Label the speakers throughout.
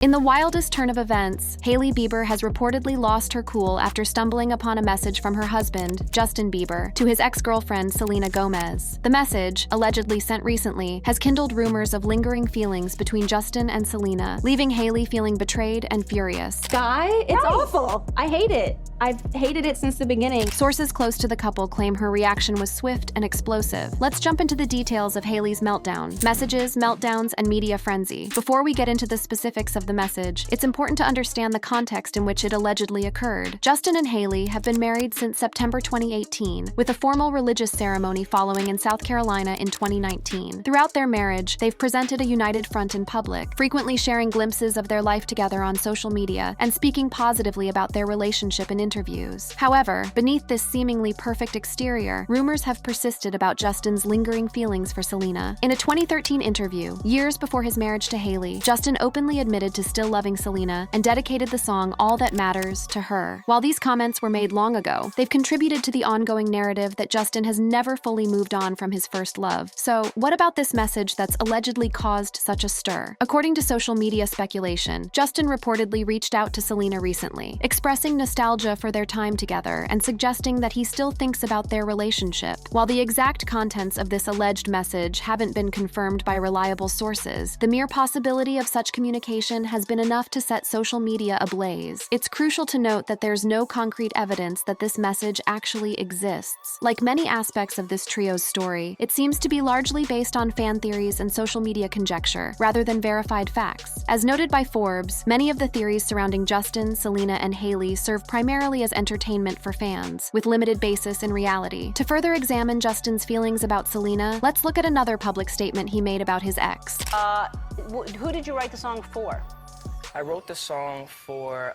Speaker 1: In the wildest turn of events, Hailey Bieber has reportedly lost her cool after stumbling upon a message from her husband, Justin Bieber, to his ex-girlfriend, Selena Gomez. The message, allegedly sent recently, has kindled rumors of lingering feelings between Justin and Selena, leaving Hailey feeling betrayed and furious.
Speaker 2: Guy, it's awful. I hate it. I've hated it since the beginning.
Speaker 1: Sources close to the couple claim her reaction was swift and explosive. Let's jump into the details of Hailey's meltdown. Messages, meltdowns, and media frenzy. Before we get into the specifics of the message, it's important to understand the context in which it allegedly occurred. Justin and Hailey have been married since September 2018, with a formal religious ceremony following in South Carolina in 2019. Throughout their marriage, they've presented a united front in public, frequently sharing glimpses of their life together on social media and speaking positively about their relationship in interviews. However, beneath this seemingly perfect exterior, rumors have persisted about Justin's lingering feelings for Selena. In a 2013 interview, years before his marriage to Hailey, Justin openly admitted to still loving Selena and dedicated the song All That Matters to her. While these comments were made long ago, they've contributed to the ongoing narrative that Justin has never fully moved on from his first love. So, what about this message that's allegedly caused such a stir? According to social media speculation, Justin reportedly reached out to Selena recently, expressing nostalgia for their time together and suggesting that he still thinks about their relationship. While the exact contents of this alleged message haven't been confirmed by reliable sources, the mere possibility of such communication has been enough to set social media ablaze. It's crucial to note that there's no concrete evidence that this message actually exists. Like many aspects of this trio's story, it seems to be largely based on fan theories and social media conjecture, rather than verified facts. As noted by Forbes, many of the theories surrounding Justin, Selena, and Hailey serve primarily as entertainment for fans, with limited basis in reality. To further examine Justin's feelings about Selena, let's look at another public statement he made about his ex.
Speaker 3: Who did you write the song for?
Speaker 4: I wrote the song for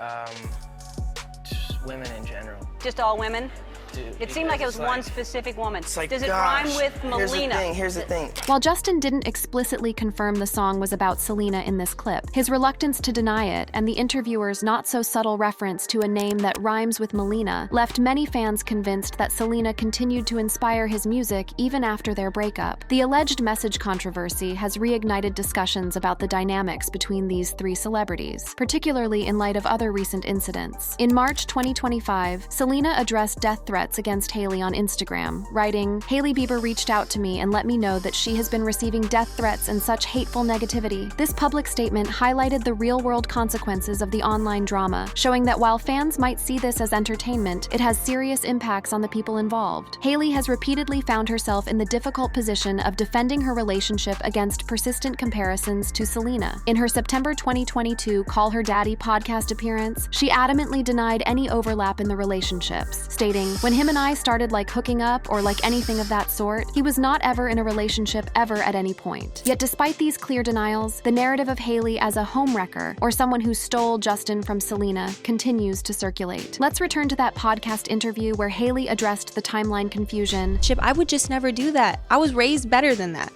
Speaker 4: just women in general.
Speaker 3: Just all women?
Speaker 4: Dude,
Speaker 3: it seemed like it was one specific woman.
Speaker 4: Like,
Speaker 3: does it rhyme with Melina?
Speaker 4: Here's the thing.
Speaker 1: While Justin didn't explicitly confirm the song was about Selena in this clip, his reluctance to deny it and the interviewer's not-so-subtle reference to a name that rhymes with Melina left many fans convinced that Selena continued to inspire his music even after their breakup. The alleged message controversy has reignited discussions about the dynamics between these three celebrities, particularly in light of other recent incidents. In March 2025, Selena addressed death threats against Hailey on Instagram, writing, "Hailey Bieber reached out to me and let me know that she has been receiving death threats and such hateful negativity." This public statement highlighted the real-world consequences of the online drama, showing that while fans might see this as entertainment, it has serious impacts on the people involved. Hailey has repeatedly found herself in the difficult position of defending her relationship against persistent comparisons to Selena. In her September 2022 Call Her Daddy podcast appearance, she adamantly denied any overlap in the relationships, stating, "When him and I started hooking up or anything of that sort, he was not ever in a relationship ever at any point." Yet despite these clear denials, the narrative of Hailey as a homewrecker or someone who stole Justin from Selena continues to circulate. Let's return to that podcast interview where Hailey addressed the timeline confusion.
Speaker 2: I would just never do that. I was raised better than that.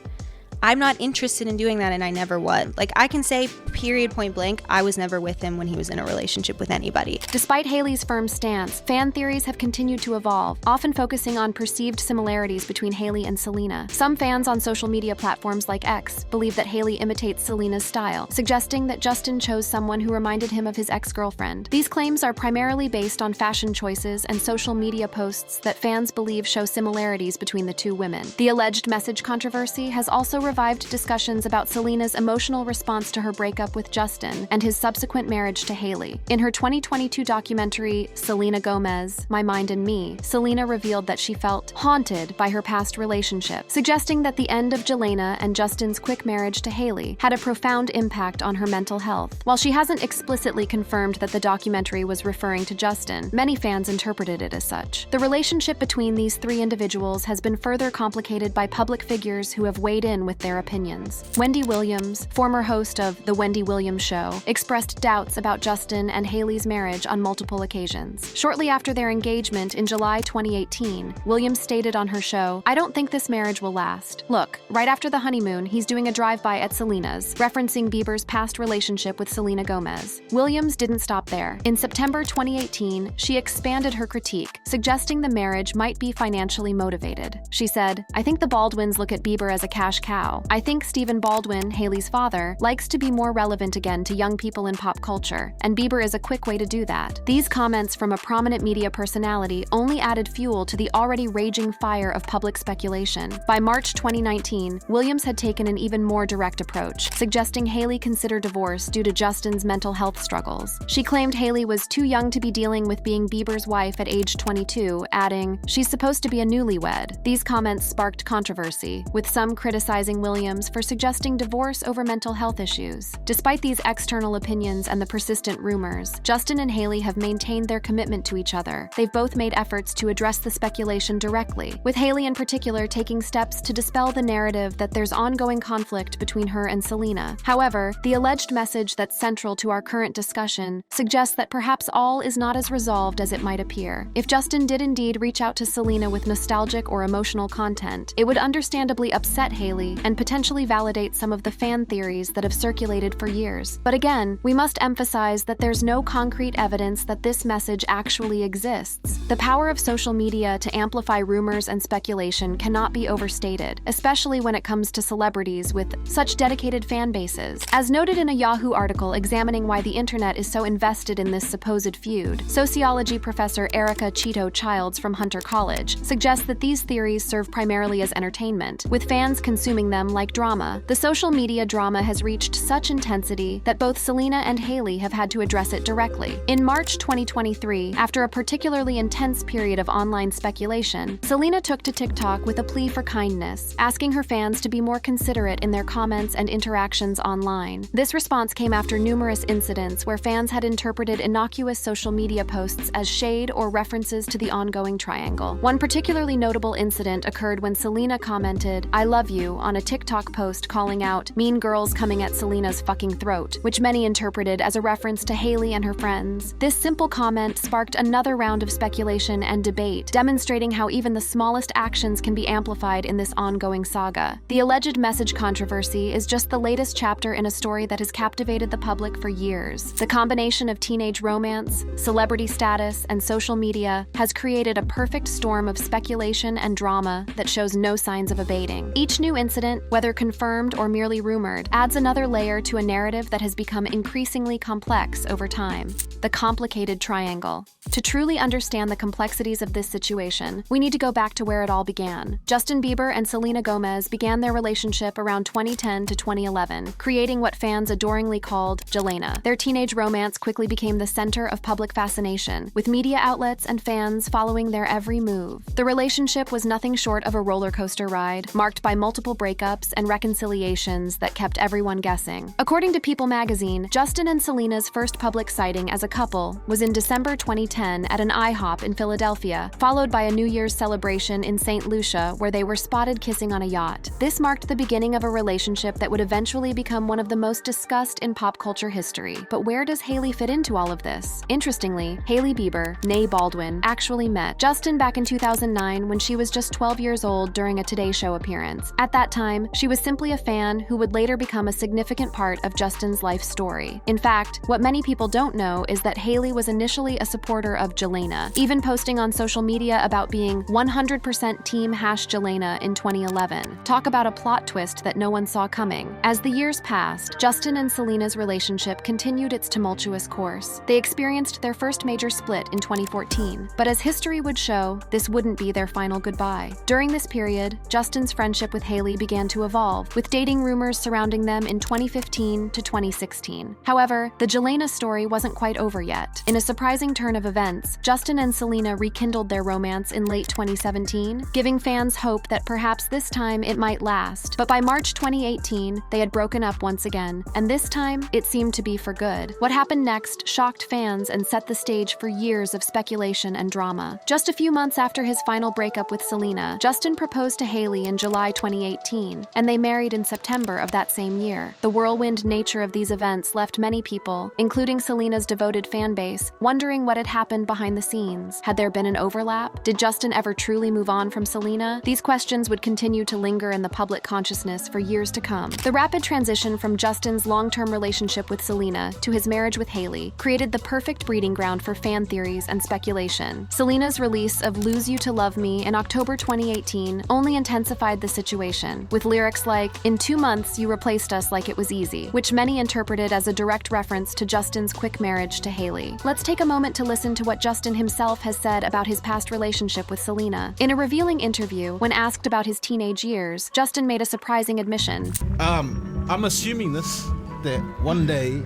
Speaker 2: I'm not interested in doing that, and I never would. I can say, period, point blank, I was never with him when he was in a relationship with anybody.
Speaker 1: Despite Hailey's firm stance, fan theories have continued to evolve, often focusing on perceived similarities between Hailey and Selena. Some fans on social media platforms like X believe that Hailey imitates Selena's style, suggesting that Justin chose someone who reminded him of his ex-girlfriend. These claims are primarily based on fashion choices and social media posts that fans believe show similarities between the two women. The alleged message controversy has also revived discussions about Selena's emotional response to her breakup with Justin and his subsequent marriage to Hailey. In her 2022 documentary, Selena Gomez, My Mind and Me, Selena revealed that she felt haunted by her past relationship, suggesting that the end of Jelena and Justin's quick marriage to Hailey had a profound impact on her mental health. While she hasn't explicitly confirmed that the documentary was referring to Justin, many fans interpreted it as such. The relationship between these three individuals has been further complicated by public figures who have weighed in with their opinions. Wendy Williams, former host of The Wendy Williams Show, expressed doubts about Justin and Hailey's marriage on multiple occasions. Shortly after their engagement in July 2018, Williams stated on her show, "I don't think this marriage will last. Look, right after the honeymoon, he's doing a drive-by at Selena's," referencing Bieber's past relationship with Selena Gomez. Williams didn't stop there. In September 2018, she expanded her critique, suggesting the marriage might be financially motivated. She said, "I think the Baldwins look at Bieber as a cash cow. wow. I think Stephen Baldwin, Hailey's father, likes to be more relevant again to young people in pop culture, and Bieber is a quick way to do that. These comments from a prominent media personality only added fuel to the already raging fire of public speculation. By March 2019, Williams had taken an even more direct approach, suggesting Hailey consider divorce due to Justin's mental health struggles. She claimed Hailey was too young to be dealing with being Bieber's wife at age 22, adding, "She's supposed to be a newlywed." These comments sparked controversy, with some criticizing Williams for suggesting divorce over mental health issues. Despite these external opinions and the persistent rumors, Justin and Hailey have maintained their commitment to each other. They've both made efforts to address the speculation directly, with Hailey in particular taking steps to dispel the narrative that there's ongoing conflict between her and Selena. However, the alleged message that's central to our current discussion suggests that perhaps all is not as resolved as it might appear. If Justin did indeed reach out to Selena with nostalgic or emotional content, it would understandably upset Hailey and potentially validate some of the fan theories that have circulated for years. But again, we must emphasize that there's no concrete evidence that this message actually exists. The power of social media to amplify rumors and speculation cannot be overstated, especially when it comes to celebrities with such dedicated fan bases. As noted in a Yahoo article examining why the internet is so invested in this supposed feud, sociology professor Erica Cheeto Childs from Hunter College suggests that these theories serve primarily as entertainment, with fans consuming them like drama. The social media drama has reached such intensity that both Selena and Hailey have had to address it directly. In March 2023, after a particularly intense period of online speculation, Selena took to TikTok with a plea for kindness, asking her fans to be more considerate in their comments and interactions online. This response came after numerous incidents where fans had interpreted innocuous social media posts as shade or references to the ongoing triangle. One particularly notable incident occurred when Selena commented, "I love you," on a TikTok post calling out "mean girls coming at Selena's fucking throat," which many interpreted as a reference to Hailey and her friends. This simple comment sparked another round of speculation and debate, demonstrating how even the smallest actions can be amplified in this ongoing saga. The alleged message controversy is just the latest chapter in a story that has captivated the public for years. The combination of teenage romance, celebrity status, and social media has created a perfect storm of speculation and drama that shows no signs of abating. Each new incident, whether confirmed or merely rumored, adds another layer to a narrative that has become increasingly complex over time. The complicated triangle. To truly understand the complexities of this situation, we need to go back to where it all began. Justin Bieber and Selena Gomez began their relationship around 2010 to 2011, creating what fans adoringly called Jelena. Their teenage romance quickly became the center of public fascination, with media outlets and fans following their every move. The relationship was nothing short of a roller coaster ride, marked by multiple breakups and reconciliations that kept everyone guessing. According to People magazine, Justin and Selena's first public sighting as a couple was in December 2010 at an IHOP in Philadelphia, followed by a New Year's celebration in St. Lucia where they were spotted kissing on a yacht. This marked the beginning of a relationship that would eventually become one of the most discussed in pop culture history. But where does Hailey fit into all of this? Interestingly, Hailey Bieber, née Baldwin, actually met Justin back in 2009 when she was just 12 years old during a Today Show appearance. At that time, she was simply a fan who would later become a significant part of Justin's life story. In fact, what many people don't know is that Hailey was initially a supporter of Jelena, even posting on social media about being 100% team #Jelena in 2011. Talk about a plot twist that no one saw coming. As the years passed, Justin and Selena's relationship continued its tumultuous course. They experienced their first major split in 2014, but as history would show, this wouldn't be their final goodbye. During this period, Justin's friendship with Hailey began to evolve, with dating rumors surrounding them in 2015 to 2016. However, the Jelena story wasn't quite over yet. In a surprising turn of events, Justin and Selena rekindled their romance in late 2017, giving fans hope that perhaps this time it might last. But by March 2018, they had broken up once again, and this time, it seemed to be for good. What happened next shocked fans and set the stage for years of speculation and drama. Just a few months after his final breakup with Selena, Justin proposed to Hailey in July 2018, and they married in September of that same year. The whirlwind nature of these events left many people, including Selena's devoted fan base, wondering what had happened behind the scenes. Had there been an overlap? Did Justin ever truly move on from Selena? These questions would continue to linger in the public consciousness for years to come. The rapid transition from Justin's long-term relationship with Selena to his marriage with Hailey created the perfect breeding ground for fan theories and speculation. Selena's release of Lose You to Love Me in October 2018 only intensified the situation, with with lyrics like, "In 2 months, you replaced us like it was easy," which many interpreted as a direct reference to Justin's quick marriage to Hailey. Let's take a moment to listen to what Justin himself has said about his past relationship with Selena. In a revealing interview, when asked about his teenage years, Justin made a surprising admission.
Speaker 5: I'm assuming that one day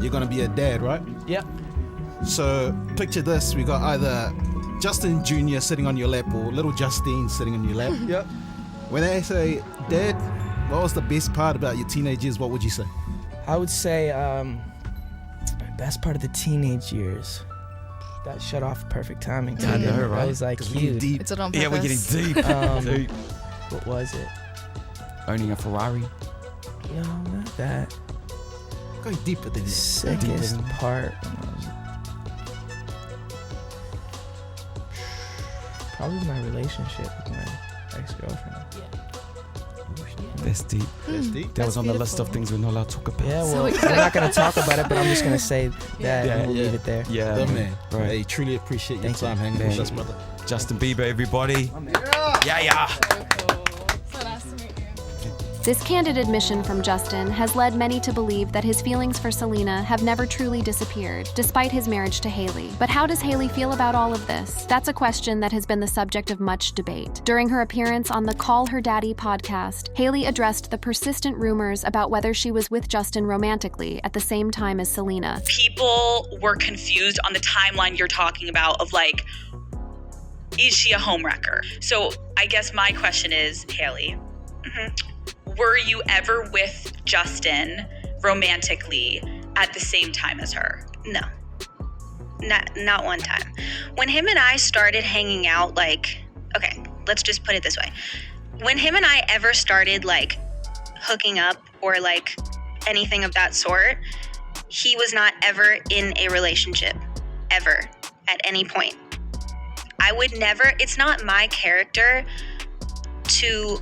Speaker 5: you're gonna be a dad, right?
Speaker 4: Yep.
Speaker 5: So picture this, we got either Justin Jr. sitting on your lap or little Justine sitting on your lap.
Speaker 4: Yep.
Speaker 5: When they say, Dad, what was the best part about your teenage years, what would you say?
Speaker 4: I would say, best part of the teenage years. That shut off perfect timing.
Speaker 6: Yeah, I know, right?
Speaker 4: That was like
Speaker 5: 'Cause we get
Speaker 4: huge.
Speaker 5: deep.
Speaker 6: It's on purpose.
Speaker 7: Yeah, we're getting deep.
Speaker 4: What was it?
Speaker 7: Owning a Ferrari.
Speaker 4: No, not that.
Speaker 5: Going deeper than this.
Speaker 4: Sickest part. Probably my relationship with my ex-girlfriend.
Speaker 7: That's deep.
Speaker 5: That's deep.
Speaker 7: That was on the list of things we're not allowed to talk about.
Speaker 4: Yeah,
Speaker 6: So
Speaker 4: well, we're
Speaker 6: excited.
Speaker 4: not gonna talk about it, but I'm just gonna say that and we'll leave it there.
Speaker 7: Yeah.
Speaker 5: Good man.
Speaker 7: Right.
Speaker 5: Hey, truly appreciate your
Speaker 4: Thank you.
Speaker 5: time hanging
Speaker 7: Man.
Speaker 5: with us, brother.
Speaker 7: Justin Bieber, everybody. Yeah.
Speaker 6: So nice to meet you.
Speaker 1: This candid admission from Justin has led many to believe that his feelings for Selena have never truly disappeared, despite his marriage to Hailey. But how does Hailey feel about all of this? That's a question that has been the subject of much debate. During her appearance on the Call Her Daddy podcast, Hailey addressed the persistent rumors about whether she was with Justin romantically at the same time as Selena.
Speaker 8: People were confused on the timeline you're talking about of like, is she a homewrecker? So I guess my question is, Hailey, were you ever with Justin romantically at the same time as her? No, not one time. When him and I started hanging out, like, okay, let's just put it this way. When him and I ever started like hooking up or like anything of that sort, he was not ever in a relationship, ever, at any point. I would never, it's not my character to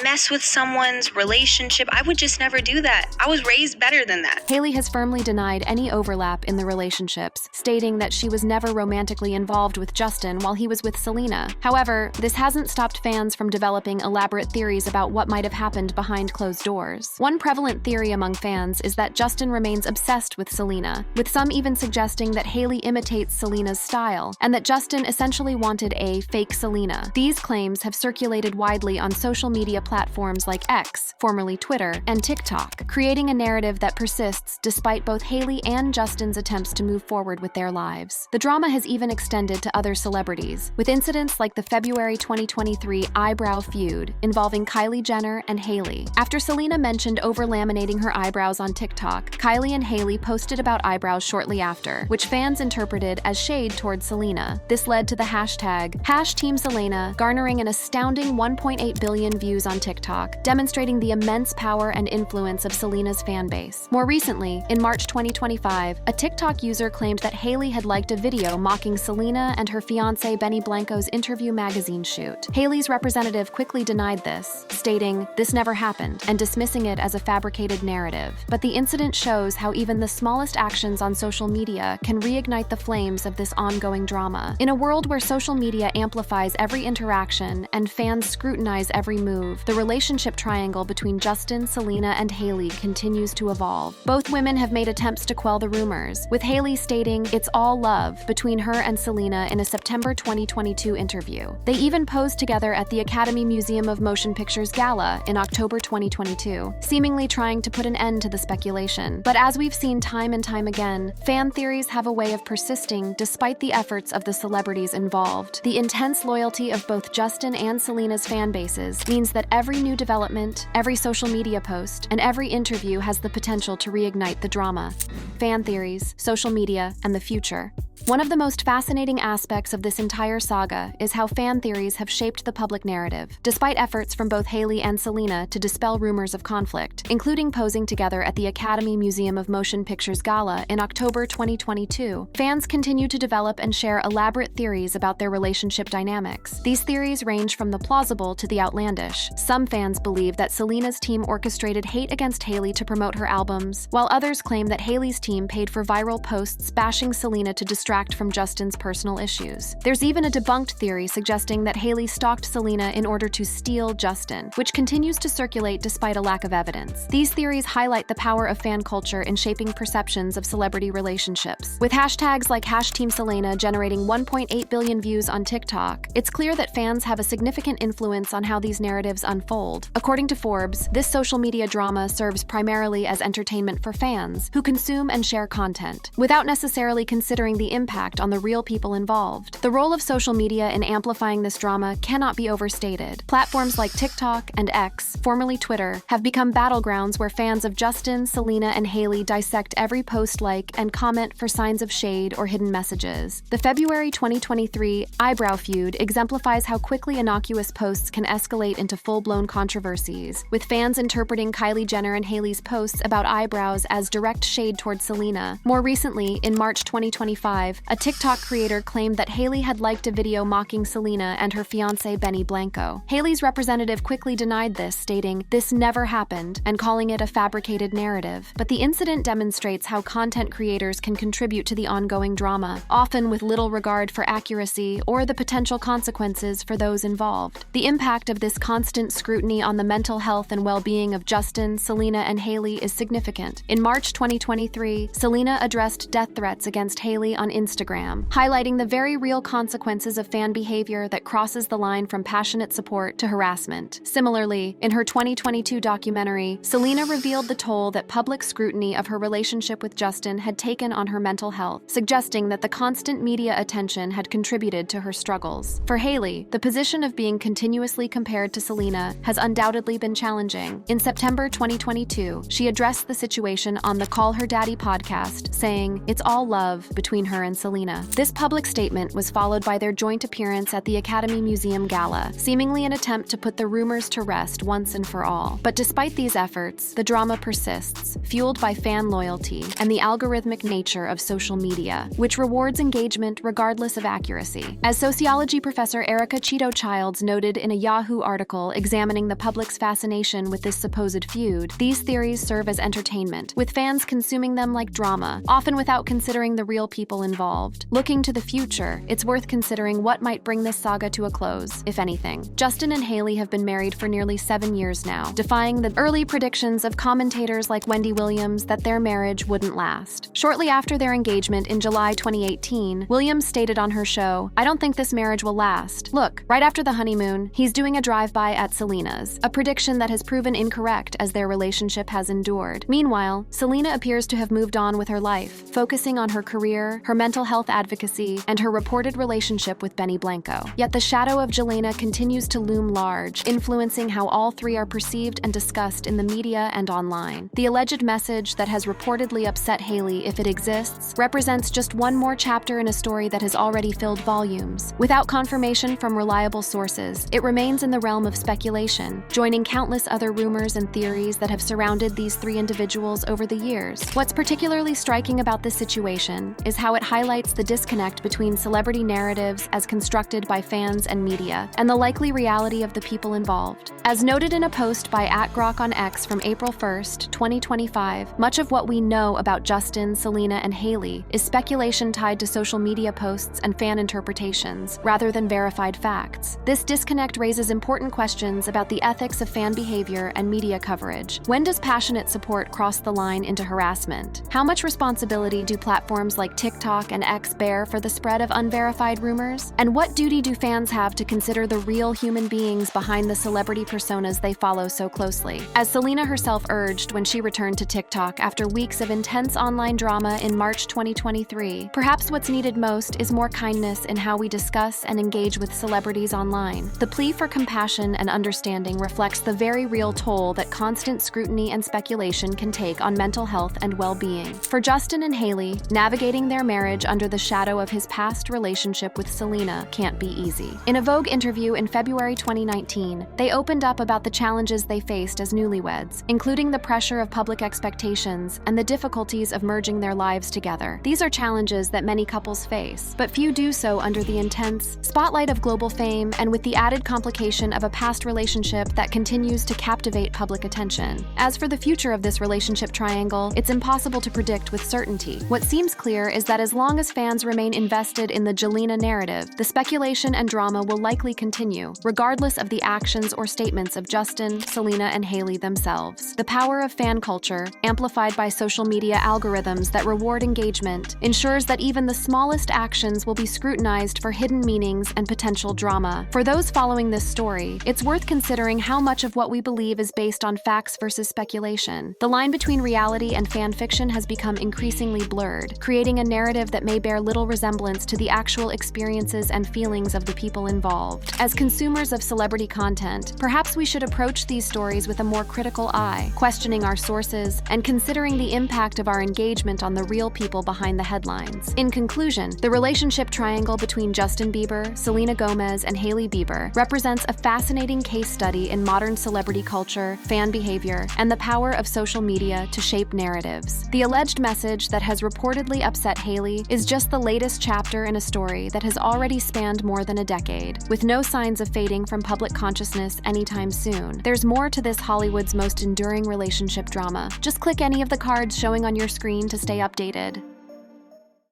Speaker 8: mess with someone's relationship. I would just never do that. I was raised better than that.
Speaker 1: Hailey has firmly denied any overlap in the relationships, stating that she was never romantically involved with Justin while he was with Selena. However, this hasn't stopped fans from developing elaborate theories about what might have happened behind closed doors. One prevalent theory among fans is that Justin remains obsessed with Selena, with some even suggesting that Hailey imitates Selena's style, and that Justin essentially wanted a fake Selena. These claims have circulated widely on social media platforms like X, formerly Twitter, and TikTok, creating a narrative that persists despite both Hailey and Justin's attempts to move forward with their lives. The drama has even extended to other celebrities, with incidents like the February 2023 eyebrow feud involving Kylie Jenner and Hailey. After Selena mentioned over-laminating her eyebrows on TikTok, Kylie and Hailey posted about eyebrows shortly after, which fans interpreted as shade towards Selena. This led to the hashtag #TeamSelena, garnering an astounding 1.8 billion views on TikTok, demonstrating the immense power and influence of Selena's fan base. More recently, in March 2025, a TikTok user claimed that Hailey had liked a video mocking Selena and her fiancé Benny Blanco's interview magazine shoot. Hailey's representative quickly denied this, stating, "This never happened," and dismissing it as a fabricated narrative. But the incident shows how even the smallest actions on social media can reignite the flames of this ongoing drama. In a world where social media amplifies every interaction and fans scrutinize every move, the relationship triangle between Justin, Selena, and Hailey continues to evolve. Both women have made attempts to quell the rumors, with Hailey stating it's all love between her and Selena in a September 2022 interview. They even posed together at the Academy Museum of Motion Pictures Gala in October 2022, seemingly trying to put an end to the speculation. But as we've seen time and time again, fan theories have a way of persisting despite the efforts of the celebrities involved. The intense loyalty of both Justin and Selena's fan bases means that every new development, every social media post, and every interview has the potential to reignite the drama. Fan theories, social media, and the future. One of the most fascinating aspects of this entire saga is how fan theories have shaped the public narrative, despite efforts from both Hailey and Selena to dispel rumors of conflict, including posing together at the Academy Museum of Motion Pictures Gala in October 2022. Fans continue to develop and share elaborate theories about their relationship dynamics. These theories range from the plausible to the outlandish. Some fans believe that Selena's team orchestrated hate against Hailey to promote her albums, while others claim that Hailey's team paid for viral posts bashing Selena to destroy distract from Justin's personal issues. There's even a debunked theory suggesting that Hailey stalked Selena in order to steal Justin, which continues to circulate despite a lack of evidence. These theories highlight the power of fan culture in shaping perceptions of celebrity relationships. With hashtags like #TeamSelena generating 1.8 billion views on TikTok, it's clear that fans have a significant influence on how these narratives unfold. According to Forbes, this social media drama serves primarily as entertainment for fans who consume and share content, without necessarily considering the impact on the real people involved. The role of social media in amplifying this drama cannot be overstated. Platforms like TikTok and X, formerly Twitter, have become battlegrounds where fans of Justin, Selena, and Hailey dissect every post, like, and comment for signs of shade or hidden messages. The February 2023 eyebrow feud exemplifies how quickly innocuous posts can escalate into full-blown controversies, with fans interpreting Kylie Jenner and Hailey's posts about eyebrows as direct shade towards Selena. More recently, in March 2025, a TikTok creator claimed that Hailey had liked a video mocking Selena and her fiancé Benny Blanco. Hailey's representative quickly denied this, stating, "This never happened," and calling it a fabricated narrative. But the incident demonstrates how content creators can contribute to the ongoing drama, often with little regard for accuracy or the potential consequences for those involved. The impact of this constant scrutiny on the mental health and well-being of Justin, Selena, and Hailey is significant. In March 2023, Selena addressed death threats against Hailey on Instagram, highlighting the very real consequences of fan behavior that crosses the line from passionate support to harassment. Similarly, in her 2022 documentary, Selena revealed the toll that public scrutiny of her relationship with Justin had taken on her mental health, suggesting that the constant media attention had contributed to her struggles. For Hailey, the position of being continuously compared to Selena has undoubtedly been challenging. In September 2022, she addressed the situation on the Call Her Daddy podcast, saying, "It's all love" between her and Selena. This public statement was followed by their joint appearance at the Academy Museum Gala, seemingly an attempt to put the rumors to rest once and for all. But despite these efforts, the drama persists, fueled by fan loyalty and the algorithmic nature of social media, which rewards engagement regardless of accuracy. As sociology professor Erica Cheeto-Childs noted in a Yahoo article examining the public's fascination with this supposed feud, these theories serve as entertainment, with fans consuming them like drama, often without considering the real people involved. Looking to the future, it's worth considering what might bring this saga to a close, if anything. Justin and Hailey have been married for nearly 7 years now, defying the early predictions of commentators like Wendy Williams that their marriage wouldn't last. Shortly after their engagement in July 2018, Williams stated on her show, "I don't think this marriage will last. Look, right after the honeymoon, he's doing a drive-by at Selena's," a prediction that has proven incorrect as their relationship has endured. Meanwhile, Selena appears to have moved on with her life, focusing on her career, her mental health advocacy, and her reported relationship with Benny Blanco. Yet the shadow of Jelena continues to loom large, influencing how all three are perceived and discussed in the media and online. The alleged message that has reportedly upset Hailey, if it exists, represents just one more chapter in a story that has already filled volumes. Without confirmation from reliable sources, it remains in the realm of speculation, joining countless other rumors and theories that have surrounded these three individuals over the years. What's particularly striking about this situation is how it highlights the disconnect between celebrity narratives as constructed by fans and media, and the likely reality of the people involved. As noted in a post by @Grok on X from April 1st, 2025, much of what we know about Justin, Selena, and Hailey is speculation tied to social media posts and fan interpretations, rather than verified facts. This disconnect raises important questions about the ethics of fan behavior and media coverage. When does passionate support cross the line into harassment? How much responsibility do platforms like TikTok and X bear for the spread of unverified rumors? And what duty do fans have to consider the real human beings behind the celebrity personas they follow so closely? As Selena herself urged when she returned to TikTok after weeks of intense online drama in March 2023, perhaps what's needed most is more kindness in how we discuss and engage with celebrities online. The plea for compassion and understanding reflects the very real toll that constant scrutiny and speculation can take on mental health and well-being. For Justin and Hailey, navigating their marriage under the shadow of his past relationship with Selena can't be easy. In a Vogue interview in February 2019, they opened up about the challenges they faced as newlyweds, including the pressure of public expectations and the difficulties of merging their lives together. These are challenges that many couples face, but few do so under the intense spotlight of global fame and with the added complication of a past relationship that continues to captivate public attention. As for the future of this relationship triangle, it's impossible to predict with certainty. What seems clear is that as long long as fans remain invested in the Jelena narrative, the speculation and drama will likely continue, regardless of the actions or statements of Justin, Selena, and Hailey themselves. The power of fan culture, amplified by social media algorithms that reward engagement, ensures that even the smallest actions will be scrutinized for hidden meanings and potential drama. For those following this story, it's worth considering how much of what we believe is based on facts versus speculation. The line between reality and fan fiction has become increasingly blurred, creating a narrative that may bear little resemblance to the actual experiences and feelings of the people involved. As consumers of celebrity content, perhaps we should approach these stories with a more critical eye, questioning our sources and considering the impact of our engagement on the real people behind the headlines. In conclusion, the relationship triangle between Justin Bieber, Selena Gomez, and Hailey Bieber represents a fascinating case study in modern celebrity culture, fan behavior, and the power of social media to shape narratives. The alleged message that has reportedly upset Hailey is just the latest chapter in a story that has already spanned more than a decade, with no signs of fading from public consciousness anytime soon. There's more to this Hollywood's most enduring relationship drama. Just click any of the cards showing on your screen to stay updated.